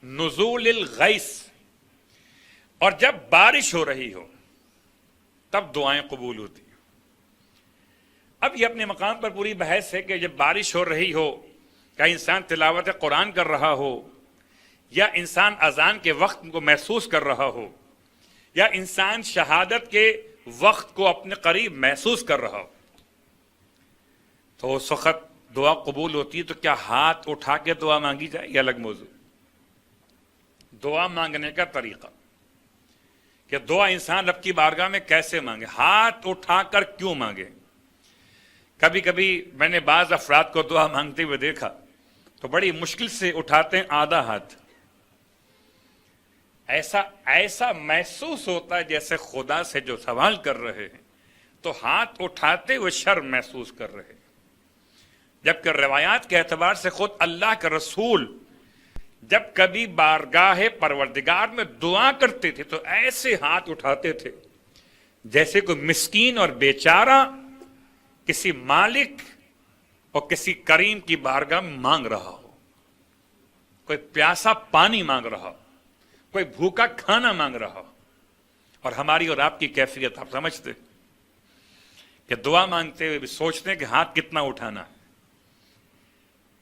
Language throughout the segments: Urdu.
نزول الغیث، اور جب بارش ہو رہی ہو تب دعائیں قبول ہوتی ہیں۔ اب یہ اپنے مقام پر پوری بحث ہے کہ جب بارش ہو رہی ہو، کیا انسان تلاوت قرآن کر رہا ہو، یا انسان اذان کے وقت کو محسوس کر رہا ہو، یا انسان شہادت کے وقت کو اپنے قریب محسوس کر رہا ہو، تو اس وقت دعا قبول ہوتی ہے۔ تو کیا ہاتھ اٹھا کے دعا مانگی جائے، یہ الگ موضوع۔ دعا مانگنے کا طریقہ کہ دعا انسان رب کی بارگاہ میں کیسے مانگے، ہاتھ اٹھا کر کیوں مانگے۔ کبھی کبھی میں نے بعض افراد کو دعا مانگتے ہوئے دیکھا تو بڑی مشکل سے اٹھاتے ہیں آدھا ہاتھ، ایسا محسوس ہوتا ہے جیسے خدا سے جو سوال کر رہے ہیں تو ہاتھ اٹھاتے ہوئے شرم محسوس کر رہے ہیں، جبکہ روایات کے اعتبار سے خود اللہ کے رسول جب کبھی بارگاہ پروردگار میں دعا کرتے تھے تو ایسے ہاتھ اٹھاتے تھے جیسے کوئی مسکین اور بیچارہ کسی مالک اور کسی کریم کی بارگاہ میں مانگ رہا ہو، کوئی پیاسا پانی مانگ رہا ہو، کوئی بھوکا کھانا مانگ رہا ہو۔ اور ہماری اور آپ کی کیفیت آپ سمجھتے کہ دعا مانگتے ہوئے بھی سوچتے ہیں کہ ہاتھ کتنا اٹھانا ہے،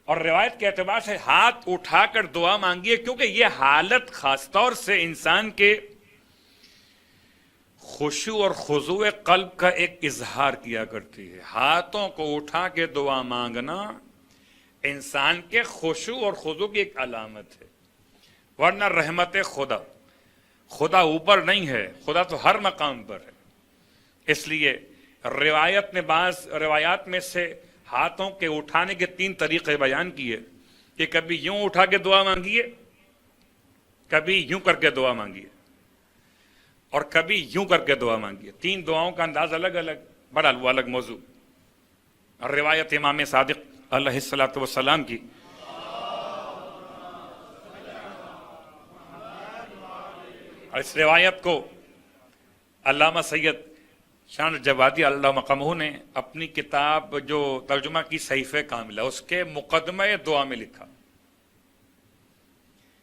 اور روایت کے اعتبار سے ہاتھ اٹھا کر دعا مانگیے، کیونکہ یہ حالت خاص طور سے انسان کے خشوع اور خضوع قلب کا ایک اظہار کیا کرتی ہے۔ ہاتھوں کو اٹھا کے دعا مانگنا انسان کے خشوع اور خضوع کی ایک علامت ہے، ورنہ رحمت خدا اوپر نہیں ہے، خدا تو ہر مقام پر ہے۔ اس لیے بعض روایات میں سے ہاتھوں کے اٹھانے کے 3 طریقے بیان کیے کہ کبھی یوں اٹھا کے دعا مانگیے، کبھی یوں کر کے دعا مانگیے، اور کبھی یوں کر کے دعا مانگیے۔ 3 دعاؤں کا انداز الگ الگ، بڑا الگ موضوع۔ اور روایت امام صادق علیہ الصلوۃ والسلام کی اور اس روایت کو علامہ سید شان جوادی اللہ مقامہ نے اپنی کتاب جو ترجمہ کی صحیفہ کاملہ اس کے مقدمہ دعا میں لکھا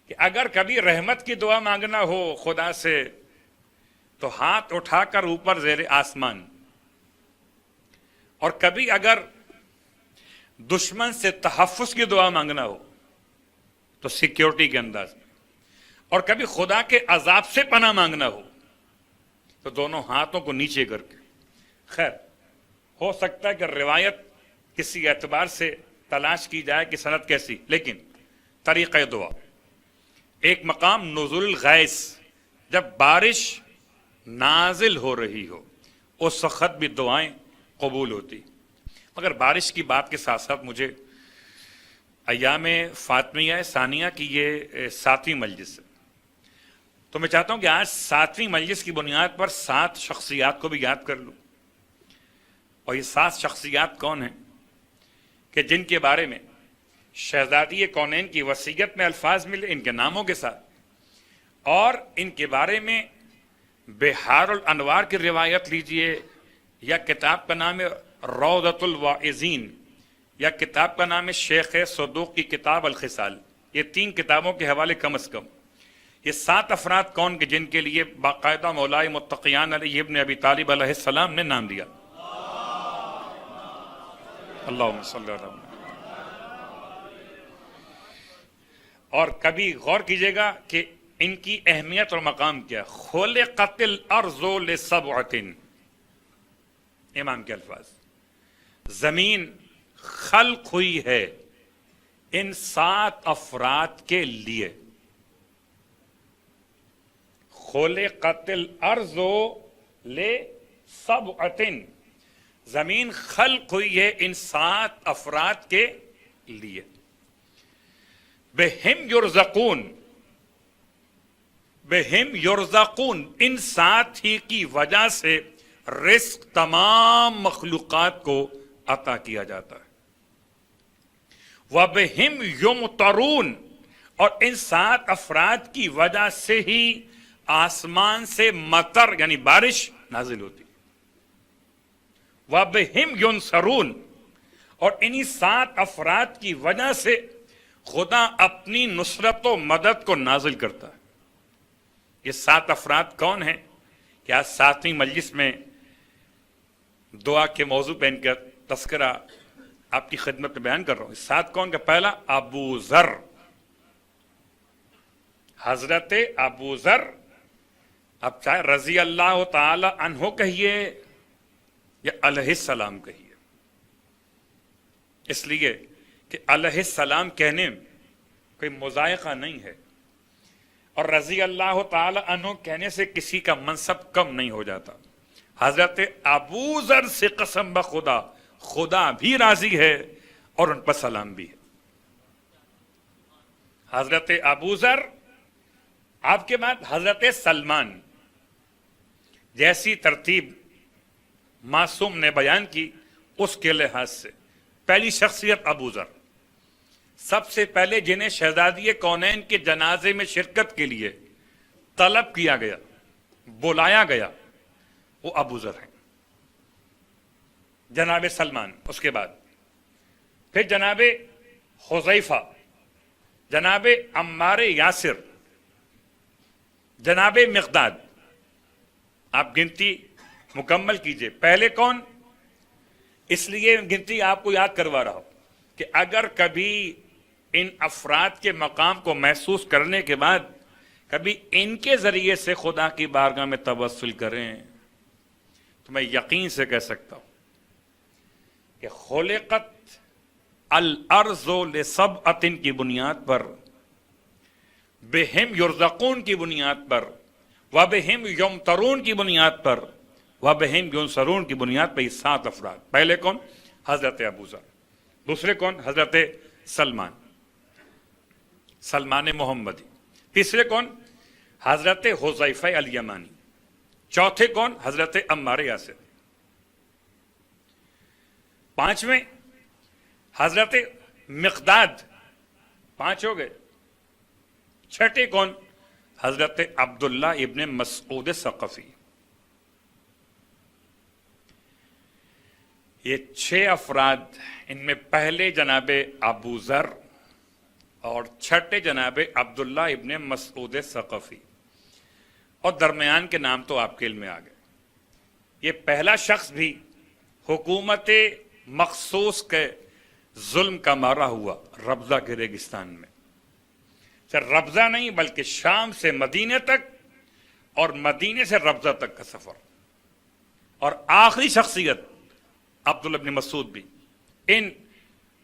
کہ اگر کبھی رحمت کی دعا مانگنا ہو خدا سے تو ہاتھ اٹھا کر اوپر زیر آسمان، اور کبھی اگر دشمن سے تحفظ کی دعا مانگنا ہو تو سیکیورٹی کے انداز میں، اور کبھی خدا کے عذاب سے پناہ مانگنا ہو تو دونوں ہاتھوں کو نیچے کر کے۔ خیر، ہو سکتا ہے کہ روایت کسی اعتبار سے تلاش کی جائے کہ سند کیسی، لیکن طریقہ دعا ایک مقام نزول الغیث، جب بارش نازل ہو رہی ہو اس وقت بھی دعائیں قبول ہوتی۔ مگر بارش کی بات کے ساتھ ساتھ مجھے ایام فاطمیہ ثانیہ کی یہ 7ویں مجلس ہے، تو میں چاہتا ہوں کہ آج 7ویں مجلس کی بنیاد پر 7 شخصیات کو بھی یاد کر لوں۔ اور یہ 7 شخصیات کون ہیں کہ جن کے بارے میں شہزادی کونین کی وصیت میں الفاظ ملے ان کے ناموں کے ساتھ، اور ان کے بارے میں بحار الانوار کی روایت لیجئے، یا کتاب کا نام ہے روضۃ الواعظین، یا کتاب کا نام ہے شیخ صدوق کی کتاب الخصال، یہ 3 کتابوں کے حوالے کم از کم۔ یہ 7 افراد کون کہ جن کے لیے باقاعدہ مولائے متقیان علی ابن ابی طالب علیہ السلام نے نام دیا۔ اللہم صلی اللہ علیہ وسلم۔ اور کبھی غور کیجئے گا کہ ان کی اہمیت اور مقام کیا۔ خلقت الارض لسبعۃ، امام کے الفاظ، زمین خلق ہوئی ہے ان 7 افراد کے لیے۔ خلقت الارض لسبعۃ، زمین خلق ہوئی ہے ان 7 افراد کے لیے۔ بہم یرزقون، بہم یرزقون، ان 7 ہی کی وجہ سے رزق تمام مخلوقات کو عطا کیا جاتا ہے۔ وَبِهِمْ يُمْطَرُونَ، اور ان 7 افراد کی وجہ سے ہی آسمان سے مطر یعنی بارش نازل ہوتی۔ وَبِهِمْ يُنْصَرُونَ، اور انہی 7 افراد کی وجہ سے خدا اپنی نصرت و مدد کو نازل کرتا ہے۔ یہ 7 افراد کون ہیں کہ آج 7ویں مجلس میں دعا کے موضوع پہ ان کا تذکرہ آپ کی خدمت میں بیان کر رہا ہوں۔ 7 کون کا؟ پہلا ابو ذر، حضرت ابو ذر، اب چاہے رضی اللہ تعالی عنہ کہیے یا علیہ السلام کہیے، اس لیے کہ علیہ السلام کہنے میں کوئی مذائقہ نہیں ہے، اور رضی اللہ تعالی عنہ کہنے سے کسی کا منصب کم نہیں ہو جاتا۔ حضرت ابو ذر سے قسم بخدا، خدا بھی راضی ہے اور ان پر سلام بھی ہے۔ حضرت ابو ذر، آپ کے بعد حضرت سلمان، جیسی ترتیب معصوم نے بیان کی اس کے لحاظ سے پہلی شخصیت ابو ذر، سب سے پہلے جنہیں شہزادی کونین کے جنازے میں شرکت کے لیے طلب کیا گیا، بلایا گیا، وہ ابو ذر ہیں۔ جناب سلمان، اس کے بعد پھر جناب حذیفہ، جناب عمار یاسر، جناب مقداد۔ آپ گنتی مکمل کیجئے، پہلے کون؟ اس لیے گنتی آپ کو یاد کروا رہا ہوں کہ اگر کبھی ان افراد کے مقام کو محسوس کرنے کے بعد کبھی ان کے ذریعے سے خدا کی بارگاہ میں توسل کریں تو میں یقین سے کہہ سکتا ہوں کہ خلقت الارض لسبعۃ کی بنیاد پر، بہم یرزقون کی بنیاد پر، وبہم یمترون کی بنیاد پر، وبہم ینصرون کی بنیاد پر یہ 7 افراد۔ پہلے کون؟ حضرت ابو ذر۔ دوسرے کون؟ حضرت سلمان، سلمان محمدی۔ تیسرے کون؟ حضرت حذیفہ الیمانی۔ چوتھے کون؟ حضرت عمار یاسر۔ پانچویں حضرت مقداد، 5 ہو گئے۔ چھٹے کون؟ حضرت عبداللہ ابن مسعود ثقفی۔ یہ 6 افراد، ان میں پہلے جناب ابو ذر اور چھٹے جناب عبداللہ ابن مسعود ثقفی، اور درمیان کے نام تو آپ کے علم میں آ گئے۔ یہ پہلا شخص بھی حکومت مخصوص کے ظلم کا مارا ہوا ربضہ کے ریگستان میں، صرف ربضہ نہیں بلکہ شام سے مدینے تک اور مدینے سے ربضہ تک کا سفر، اور آخری شخصیت عبداللہ ابن مسعود بھی ان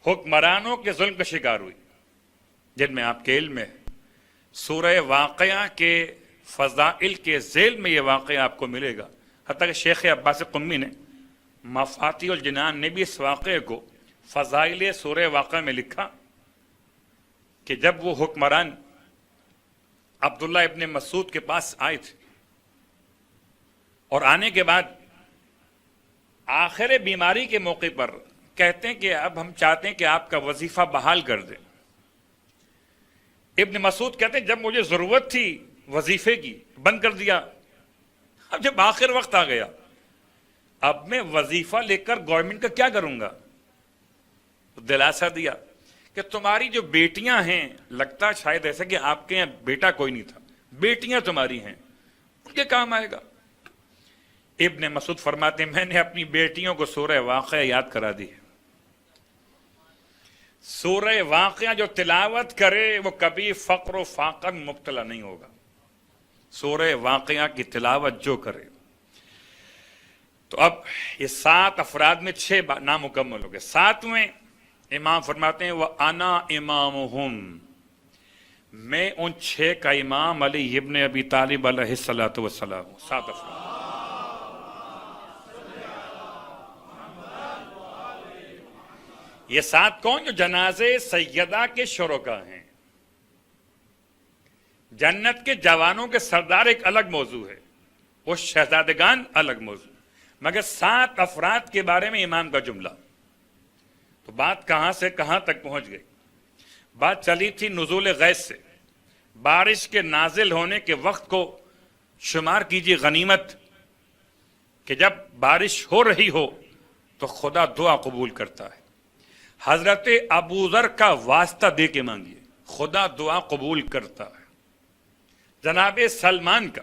حکمرانوں کے ظلم کا شکار ہوئی، جن میں آپ کے علم میں سورہ واقعہ کے فضائل کے ذیل میں یہ واقعہ آپ کو ملے گا۔ حتیٰ کہ شیخ عباس قمی نے مفاتیح الجنان نے بھی اس واقعے کو فضائل سورہ واقعہ میں لکھا کہ جب وہ حکمران عبداللہ ابن مسعود کے پاس آئے تھے، اور آنے کے بعد آخر بیماری کے موقع پر کہتے ہیں کہ اب ہم چاہتے ہیں کہ آپ کا وظیفہ بحال کر دیں۔ ابن مسعود کہتے ہیں جب مجھے ضرورت تھی وظیفے کی بند کر دیا، اب جب آخر وقت آ گیا اب میں وظیفہ لے کر گورنمنٹ کا کیا کروں گا؟ تو دلاسا دیا کہ تمہاری جو بیٹیاں ہیں، لگتا شاید ایسا کہ آپ کے یہاں بیٹا کوئی نہیں تھا، بیٹیاں تمہاری ہیں، ان کے کام آئے گا۔ ابن مسعود فرماتے ہیں میں نے اپنی بیٹیوں کو سورہ واقعہ یاد کرا دی ہے۔ سورہ واقعہ جو تلاوت کرے وہ کبھی فقر و فاقہ میں مبتلا نہیں ہوگا۔ سورہ واقعہ کی تلاوت جو کرے۔ تو اب یہ 7 افراد میں 6 نام مکمل ہو گئے۔ 7ویں امام فرماتے ہیں وَأَنَا إِمَامُهُمْ، میں ان 6 کا امام علی ابن ابی طالب علیہ السلام۔ 7 افراد۔ یہ 7 کون؟ جو جنازے سیدہ کے شرکا ہیں۔ جنت کے جوانوں کے سردار ایک الگ موضوع ہے، وہ شہزادگان الگ موضوع، مگر 7 افراد کے بارے میں امام کا جملہ۔ تو بات کہاں سے کہاں تک پہنچ گئی؟ بات چلی تھی نزول غیث سے، بارش کے نازل ہونے کے وقت کو شمار کیجیے غنیمت، کہ جب بارش ہو رہی ہو تو خدا دعا قبول کرتا ہے۔ حضرت ابو ذر کا واسطہ دے کے مانگیے، خدا دعا قبول کرتا ہے۔ جناب سلمان کا،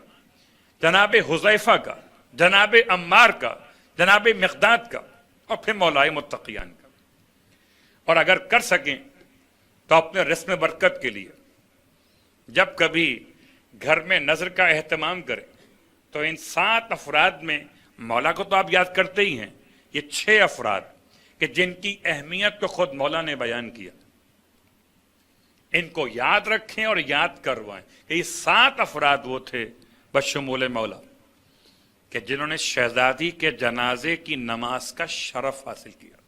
جناب حذیفہ کا، جناب عمار کا، جناب مقداد کا، اور پھر مولائے متقیان کا۔ اور اگر کر سکیں تو اپنے رزق میں برکت کے لیے جب کبھی گھر میں نظر کا اہتمام کریں تو ان 7 افراد میں مولا کو تو آپ یاد کرتے ہی ہیں، یہ 6 افراد کہ جن کی اہمیت کو خود مولا نے بیان کیا، ان کو یاد رکھیں اور یاد کروائیں کہ یہ 7 افراد وہ تھے بشمول مولا کہ جنہوں نے شہزادی کے جنازے کی نماز کا شرف حاصل کیا تھا۔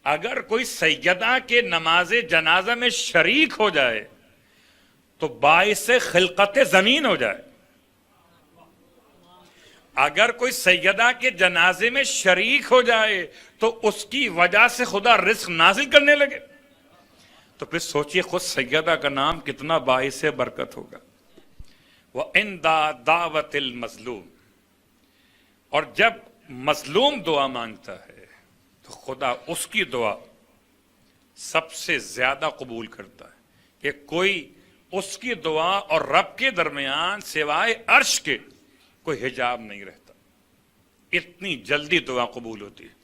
اگر کوئی سیدہ کے نماز جنازہ میں شریک ہو جائے تو باعث خلقت زمین ہو جائے۔ اگر کوئی سیدہ کے جنازے میں شریک ہو جائے تو اس کی وجہ سے خدا رزق نازل کرنے لگے، تو پھر سوچئے خود سیدہ کا نام کتنا باعث برکت ہوگا۔ وَعِنْدَ دعوت المظلوم، اور جب مظلوم دعا مانگتا ہے تو خدا اس کی دعا سب سے زیادہ قبول کرتا ہے کہ کوئی اس کی دعا اور رب کے درمیان سوائے عرش کے کوئی حجاب نہیں رہتا، اتنی جلدی دعا قبول ہوتی ہے۔